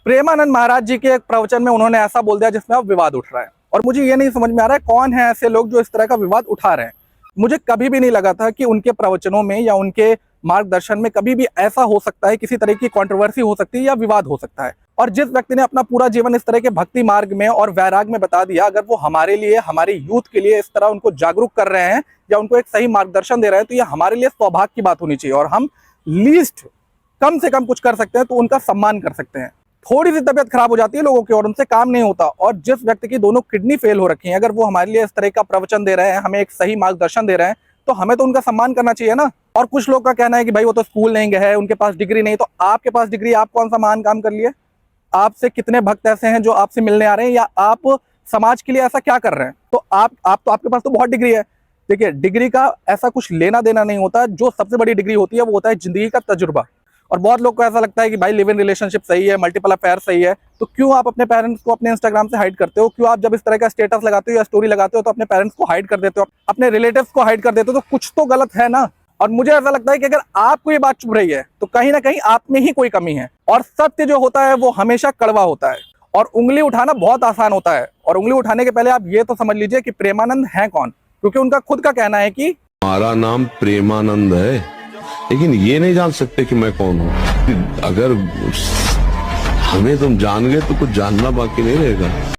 प्रेमानंद महाराज जी के एक प्रवचन में उन्होंने ऐसा बोल दिया जिसमें अब विवाद उठ रहा है, और मुझे ये नहीं समझ में आ रहा है कौन है ऐसे लोग जो इस तरह का विवाद उठा रहे हैं। मुझे कभी भी नहीं लगा था कि उनके प्रवचनों में या उनके मार्गदर्शन में कभी भी ऐसा हो सकता है, किसी तरह की कंट्रोवर्सी हो सकती है या विवाद हो सकता है। और जिस व्यक्ति ने अपना पूरा जीवन इस तरह के भक्ति मार्ग में और वैराग में बता दिया, अगर वो हमारे लिए, हमारे यूथ के लिए इस तरह उनको जागरूक कर रहे हैं या उनको एक सही मार्गदर्शन दे रहे हैं, तो ये हमारे लिए सौभाग्य की बात होनी चाहिए। और हम लीस्ट कम से कम कुछ कर सकते हैं तो उनका सम्मान कर सकते हैं। थोड़ी सी तबीयत खराब हो जाती है लोगों की और उनसे काम नहीं होता, और जिस व्यक्ति की दोनों किडनी फेल हो रखी हैं, अगर वो हमारे लिए इस तरह का प्रवचन दे रहे हैं, हमें एक सही मार्गदर्शन दे रहे हैं, तो हमें तो उनका सम्मान करना चाहिए ना। और कुछ लोग का कहना है कि भाई वो तो स्कूल नहीं गए हैं, उनके पास डिग्री नहीं। तो आपके पास डिग्री, आप कौन सा महान काम कर लिए? आपसे कितने भक्त ऐसे हैं जो आपसे मिलने आ रहे हैं, या आप समाज के लिए ऐसा क्या कर रहे हैं? तो आपके पास तो बहुत डिग्री है। देखिए, डिग्री का ऐसा कुछ लेना देना नहीं होता। जो सबसे बड़ी डिग्री होती है वो होता है जिंदगी का तजुर्बा। और बहुत लोग को ऐसा लगता है कि भाई लिव इन रिलेशनशिप सही है, मल्टीपल अफेयर सही है, तो क्यों आप अपने पेरेंट्स को अपने इंस्टाग्राम से हाइड करते हो? क्यों आप जब इस तरह का स्टेटस लगाते हो या स्टोरी लगाते हो तो अपने पेरेंट्स को हाइड कर देते हो, अपने रिलेटिव्स को हाइड कर देते हो? तो कुछ तो गलत है ना। और मुझे ऐसा लगता है कि अगर आपको ये बात चुभ रही है तो कहीं ना कहीं आप में ही कोई कमी है। और सत्य जो होता है वो हमेशा कड़वा होता है, और उंगली उठाना बहुत आसान होता है। और उंगली उठाने के पहले आप ये तो समझ लीजिए कि प्रेमानंद है कौन, क्योंकि उनका खुद का कहना है कि हमारा नाम प्रेमानंद है, लेकिन ये नहीं जान सकते कि मैं कौन हूँ। अगर हमें तुम जान गए तो कुछ जानना बाकी नहीं रहेगा।